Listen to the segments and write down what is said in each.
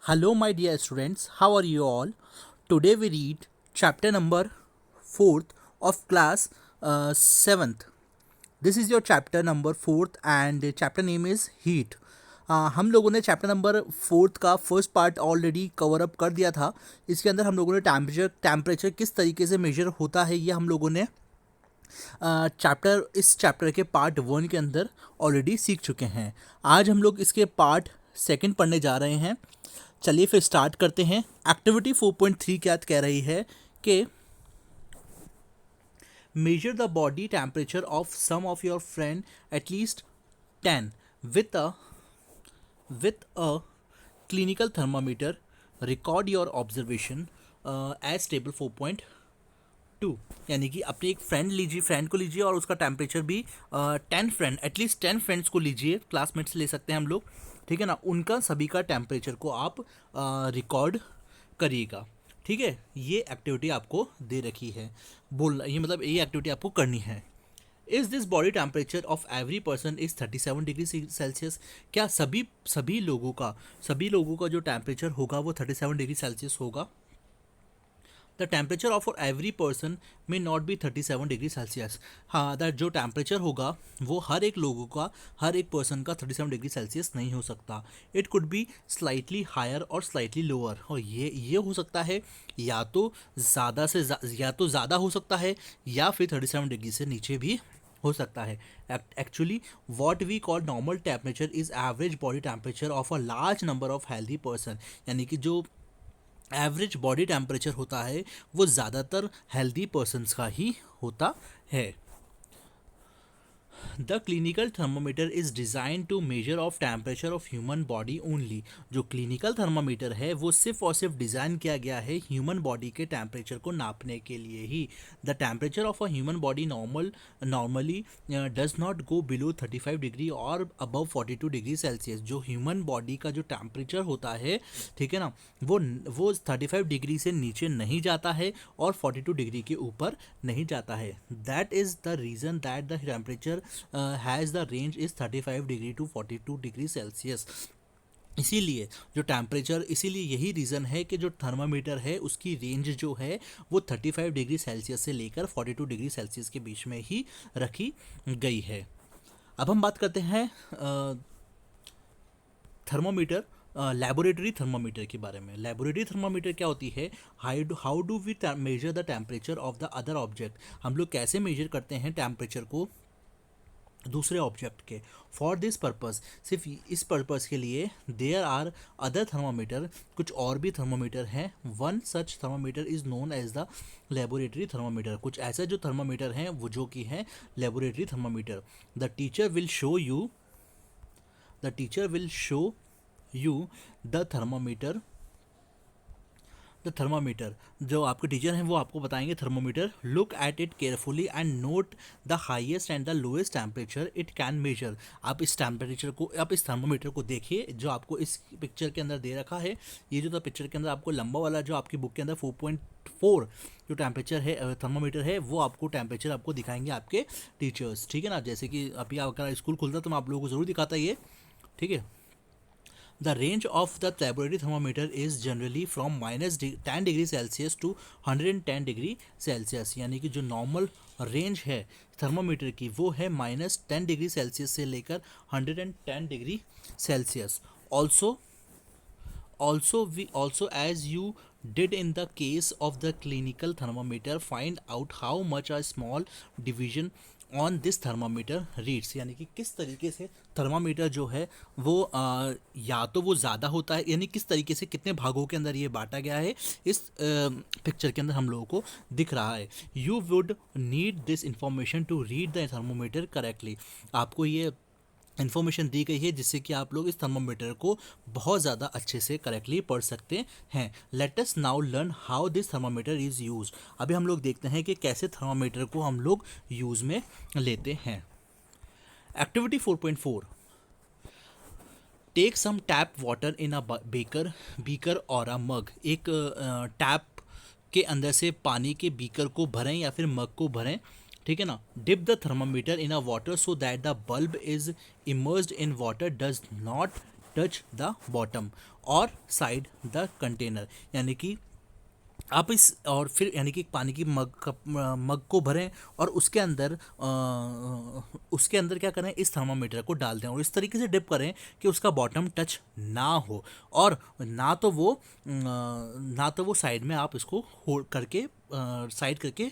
Hello, my dear students. How are you all? Today we read chapter number 4th of class 7th. This is your chapter number 4th and chapter name is heat. हम लोगों ने chapter number 4th का first part already cover up कर दिया था. इसके अंदर हम लोगों ने टेम्परेचर किस तरीके से मेजर होता है ये हम लोगों ने इस चैप्टर के पार्ट 1 के अंदर ऑलरेडी सीख चुके हैं. आज हम लोग इसके पार्ट 2 पढ़ने जा रहे हैं. चलिए फिर स्टार्ट करते हैं. एक्टिविटी 4.3 क्या कह रही है कि measure the body temperature of some of your friend at least 10 with a clinical thermometer. Record your observation as table 4.2. यानी कि अपने एक फ्रेंड को लीजिए और उसका टेम्परेचर भी 10 फ्रेंड्स को लीजिए. क्लासमेट्स ले सकते हैं हम लोग, ठीक है ना. उनका सभी का टेम्परेचर को आप रिकॉर्ड करिएगा, ठीक है. ये एक्टिविटी आपको दे रखी है. बोलना ये मतलब ये एक्टिविटी आपको करनी है. Is this body temperature of every person is 37 degree Celsius. क्या सभी लोगों का जो टेम्परेचर होगा वो 37 डिग्री सेल्सियस होगा. The temperature of every person may not be 37 degree Celsius. हाँ, दैट जो टेम्परेचर होगा वो हर एक पर्सन का 37 डिग्री सेल्सियस नहीं हो सकता. It could be slightly higher और स्लाइटली लोअर. और ये हो सकता है या तो ज़्यादा हो सकता है या फिर 37 डिग्री से नीचे भी हो सकता है. Actually what we call normal temperature is average body temperature of a large number of healthy person. यानी कि जो एवरेज बॉडी टेम्परेचर होता है वो ज़्यादातर हेल्दी पर्सनस का ही होता है. The clinical thermometer is design to measure of temperature of human body only. जो क्लिनिकल थर्मोमीटर है वो सिर्फ और सिर्फ डिज़ाइन किया गया है ह्यूमन बॉडी के टेम्परेचर को नापने के लिए ही. The temperature of a human body normally does not go below 35 degree और अबव 42 डिग्री सेल्सियस. जो ह्यूमन बॉडी का जो टेम्परेचर होता है, ठीक है ना, वो 35 डिग्री से नीचे नहीं जाता है और 42 डिग्री के ऊपर नहीं जाता है. That is the reason that the temperature has the range is 35 degree to 42 degree Celsius. इसीलिए यही रीज़न है कि जो थर्मामीटर है उसकी रेंज जो है वो 35 डिग्री सेल्सियस से लेकर 42 डिग्री सेल्सियस के बीच में ही रखी गई है. अब हम बात करते हैं थर्मोमीटर, लेबोरेटरी थर्मोमीटर के बारे में. लेबोरेटरी थर्मोमीटर क्या होती है? How do we measure the temperature of the other object. हम लोग कैसे मेजर करते हैं टेम्परेचर को दूसरे ऑब्जेक्ट के. फॉर दिस पर्पज़, सिर्फ इस पर्पज़ के लिए देयर आर अदर थर्मोमीटर, कुछ और भी थर्मोमीटर हैं. One such thermometer is known as the laboratory thermometer. कुछ ऐसे जो थर्मोमीटर हैं वो जो कि हैं laboratory thermometer. The teacher will show you the thermometer. जो आपके टीचर हैं वो आपको बताएंगे thermometer. Look at it carefully and note the highest and the lowest temperature it can measure. आप इस थर्मोमीटर को देखिए जो आपको इस पिक्चर के अंदर दे रखा है. ये जो पिक्चर के अंदर आपको लंबा वाला जो आपकी बुक के अंदर 4.4 जो टेम्परेचर है थर्मोमीटर है वो आपको टेम्परेचर आपको दिखाएंगे आपके टीचर्स, ठीक है ना. जैसे कि अभी अगर स्कूल खुलता तो मैं आप लोगों को ज़रूर दिखाता ये, ठीक है. The range of the laboratory thermometer is generally from -10 degree Celsius to 110 degree Celsius. यानी कि जो नॉर्मल रेंज है थर्मोमीटर की वो है -10 डिग्री सेल्सियस से लेकर 110 degree Celsius. Also as you did in the case of the clinical thermometer, find out how much a small division on this thermometer reads. यानी कि किस तरीके से थर्मामीटर जो है वो या तो वो ज़्यादा होता है, यानी किस तरीके से कितने भागों के अंदर ये बांटा गया है इस पिक्चर के अंदर हम लोगों को दिख रहा है. You would need this information to read the thermometer correctly. आपको ये इन्फॉर्मेशन दी गई है जिससे कि आप लोग इस थर्मोमीटर को बहुत ज़्यादा अच्छे से करेक्टली पढ़ सकते हैं. Let us now learn how this thermometer is use. अभी हम लोग देखते हैं कि कैसे थर्मोमीटर को हम लोग यूज़ में लेते हैं. Activity 4.4. Take some tap water in a beaker और अ मग. एक टैप के अंदर से पानी के बीकर को भरें या फिर मग को भरें, ठीक है ना. Dip the thermometer in a water so that the bulb is immersed in water does not touch the bottom और साइड द कंटेनर, यानी कि आप इस और फिर यानी कि पानी की मग को भरें और उसके अंदर क्या करें, इस थर्मामीटर को डाल दें और इस तरीके से डिप करें कि उसका बॉटम टच ना हो, और ना तो वो साइड में आप इसको होल्ड करके साइड करके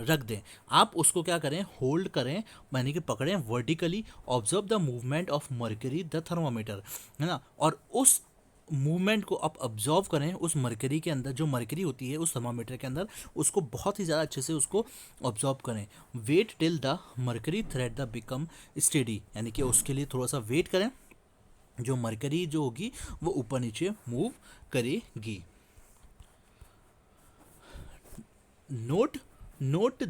रख दें। आप उसको क्या करें, होल्ड करें, यानी कि पकड़ें vertically, observe the movement of mercury the thermometer, है ना, और उस मूवमेंट को आप ऑब्जर्व करें उस मरकरी के अंदर, जो मरकरी होती है उस थर्मामीटर के अंदर, उसको बहुत ही ज़्यादा अच्छे से उसको ऑब्जर्व करें। Wait till the mercury thread the become steady, यानी कि उसके लिए थोड़ा सा वेट करें, जो मरकरी जो होगी वो ऊपर नीचे मूव करेगी। नोट नोट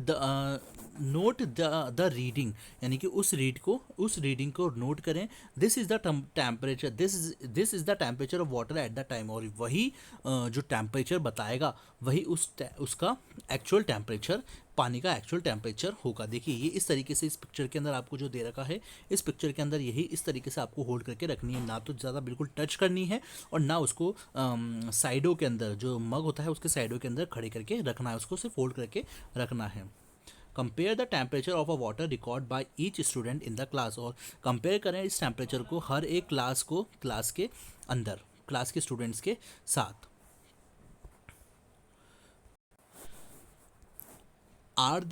द रीडिंग, यानी कि उस रीडिंग को नोट करें। This is the temperature, this is the temperature of water at the time, और वही जो टेम्परेचर बताएगा वही उसका एक्चुअल टेम्परेचर, पानी का एक्चुअल टेम्परेचर होगा। देखिए ये इस तरीके से इस पिक्चर के अंदर आपको जो दे रखा है, इस पिक्चर के अंदर यही इस तरीके से आपको होल्ड करके रखनी है, ना तो ज़्यादा बिल्कुल टच करनी है और ना उसको साइडों के अंदर, जो मग होता है उसके साइडों के अंदर खड़े करके रखना है, उसको सिर्फ होल्ड करके रखना है। Compare the temperature of a water record by each student in the class, और कंपेयर करें इस टेम्परेचर को हर एक क्लास के अंदर, क्लास के स्टूडेंट्स के साथ। Are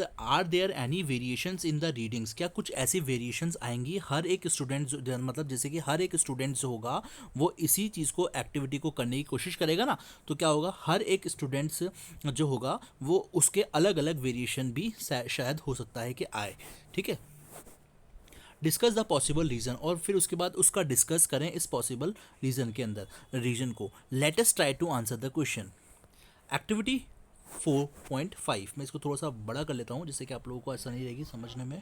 there any variations in the readings, क्या कुछ ऐसी वेरिएशंस आएंगी, हर एक स्टूडेंट मतलब जैसे कि हर एक स्टूडेंट जो होगा वो इसी चीज़ को, एक्टिविटी को करने की कोशिश करेगा ना, तो क्या होगा, हर एक स्टूडेंट्स जो होगा वो उसके अलग अलग वेरिएशन भी शायद हो सकता है कि आए। ठीक है, डिस्कस द पॉसिबल रीज़न, और फिर उसके बाद उसका डिस्कस करें इस पॉसिबल रीजन को। Let us try to answer the question. Activity 4.5, मैं इसको थोड़ा सा बड़ा कर लेता हूँ जिससे कि आप लोगों को आसानी रहेगी समझने में।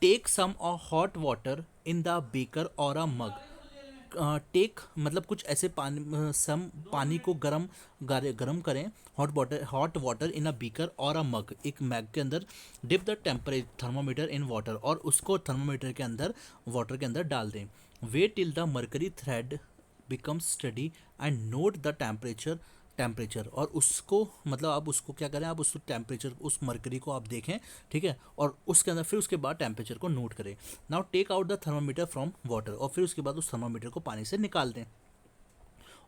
Take some hot water in the beaker और अ मग। टेक मतलब कुछ ऐसे पानी को गरम करें, hot water in a beaker और अ मग, एक मैग के अंदर, dip the thermometer in water, और उसको थर्मामीटर के अंदर वाटर के अंदर डाल दें। Wait till the mercury thread becomes steady and note the temperature, और उसको मतलब आप उसको क्या करें, आप उस टेम्परेचर, उस मरकरी को आप देखें, ठीक है, और उसके अंदर फिर उसके बाद टेम्परेचर को नोट करें। Now take out the thermometer from water, और फिर उसके बाद उस थर्मामीटर को पानी से निकाल दें।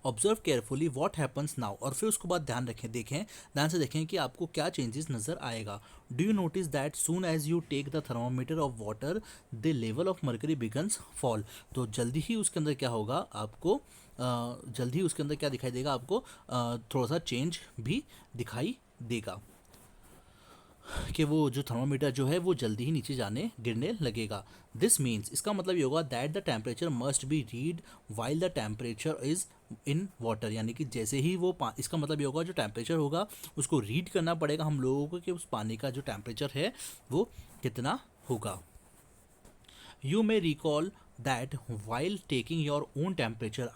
Observe carefully what happens now, और फिर उसके बाद ध्यान से देखें कि आपको क्या चेंजेस नजर आएगा। Do you notice that soon as you take the thermometer off water the level of mercury begins fall, तो जल्दी ही उसके अंदर क्या होगा आपको, जल्दी उसके अंदर क्या दिखाई देगा आपको, थोड़ा सा चेंज भी दिखाई देगा कि वो जो थर्मामीटर जो है वो जल्दी ही नीचे गिरने लगेगा। दिस मीन्स, इसका मतलब ये होगा that the temperature must be read while the temperature is in water, यानी कि जैसे ही वो इसका मतलब ये होगा जो टेम्परेचर होगा उसको रीड करना पड़ेगा हम लोगों को कि उस पानी का जो टेम्परेचर है वो कितना होगा। You may recall that while taking your own temperature,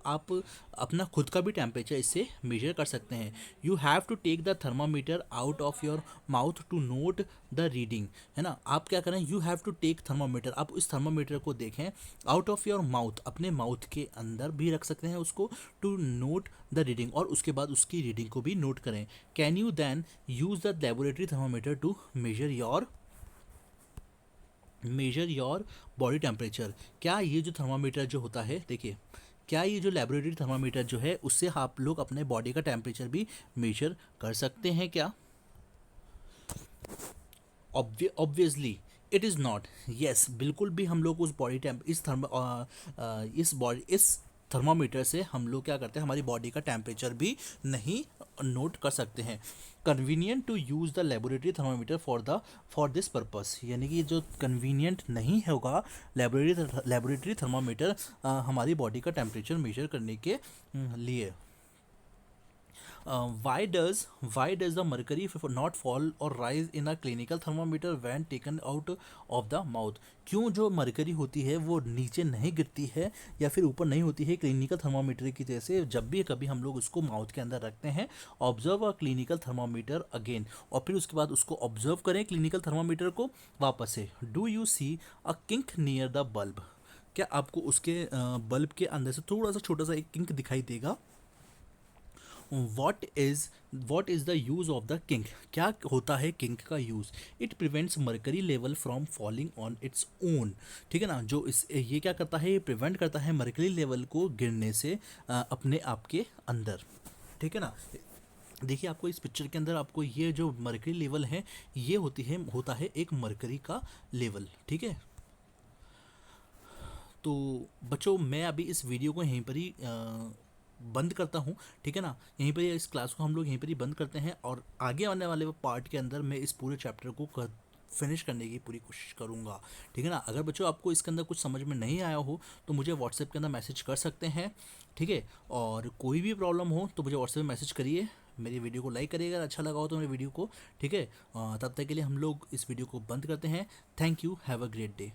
आप अपना खुद का भी टेम्परेचर इससे मेजर कर सकते हैं। You have to take the thermometer out of your mouth to note the reading, है ना, आप क्या करें, you have to take thermometer, आप इस थर्मामीटर को देखें आउट ऑफ योर माउथ, अपने माउथ के अंदर भी रख सकते हैं उसको, टू नोट द रीडिंग, और उसके बाद उसकी रीडिंग को भी नोट करें। Can you then use the laboratory thermometer to measure your body temperature, क्या ये जो थर्मामीटर जो होता है, देखिए, क्या ये जो लेबोरेटरी थर्मामीटर जो है उससे आप लोग अपने बॉडी का टेम्परेचर भी मेजर कर सकते हैं क्या? Obviously it is not, yes, बिल्कुल भी हम लोग उस बॉडी टेम्प इस थर्मामीटर से हम लोग क्या करते हैं, हमारी बॉडी का टेम्परेचर भी नहीं नोट कर सकते हैं। Convenient to use the laboratory thermometer for this purpose, यानी कि जो कन्वीनियंट नहीं होगा लेबोरेटरी थर्मामीटर हमारी बॉडी का टेम्परेचर मेजर करने के लिए। Why does the mercury not fall or rise in a clinical thermometer when taken out of the mouth? क्यों जो मरकरी होती है वो नीचे नहीं गिरती है या फिर ऊपर नहीं होती है क्लिनिकल थर्मामीटर की जैसे, जब भी कभी हम लोग उसको माउथ के अंदर रखते हैं। Observe a clinical thermometer again, और फिर उसके बाद उसको ऑब्जर्व करें क्लिनिकल थर्मामीटर को वापस से। Do you see a kink near the bulb, क्या आपको उसके बल्ब के अंदर से थोड़ा सा छोटा सा एक किंक दिखाई देगा? What is the use of the kink? क्या होता है किंक का use? It prevents mercury level from falling on its own. ठीक है ना, जो इस ये क्या करता है, ये प्रिवेंट करता है मर्करी लेवल को गिरने से अपने आप के अंदर। ठीक है ना, देखिए आपको इस पिक्चर के अंदर आपको ये जो मर्करी लेवल है, ये होता है एक मर्करी का लेवल। ठीक है, तो बच्चों मैं अभी इस वीडियो को यहीं पर ही बंद करता हूँ। ठीक है ना, यहीं पर इस क्लास को हम लोग यहीं पर ही बंद करते हैं, और आगे आने वाले पार्ट के अंदर मैं इस पूरे चैप्टर को फिनिश करने की पूरी कोशिश करूँगा। ठीक है ना, अगर बच्चों आपको इसके अंदर कुछ समझ में नहीं आया हो तो मुझे व्हाट्सएप के अंदर मैसेज कर सकते हैं। ठीक है, और कोई भी प्रॉब्लम हो तो मुझे व्हाट्सएप में मैसेज करिए। मेरी वीडियो को लाइक करिएगा अगर अच्छा लगा हो तो मेरे वीडियो को। ठीक है, तब तक के लिए हम लोग इस वीडियो को बंद करते हैं। Thank you, have a great day.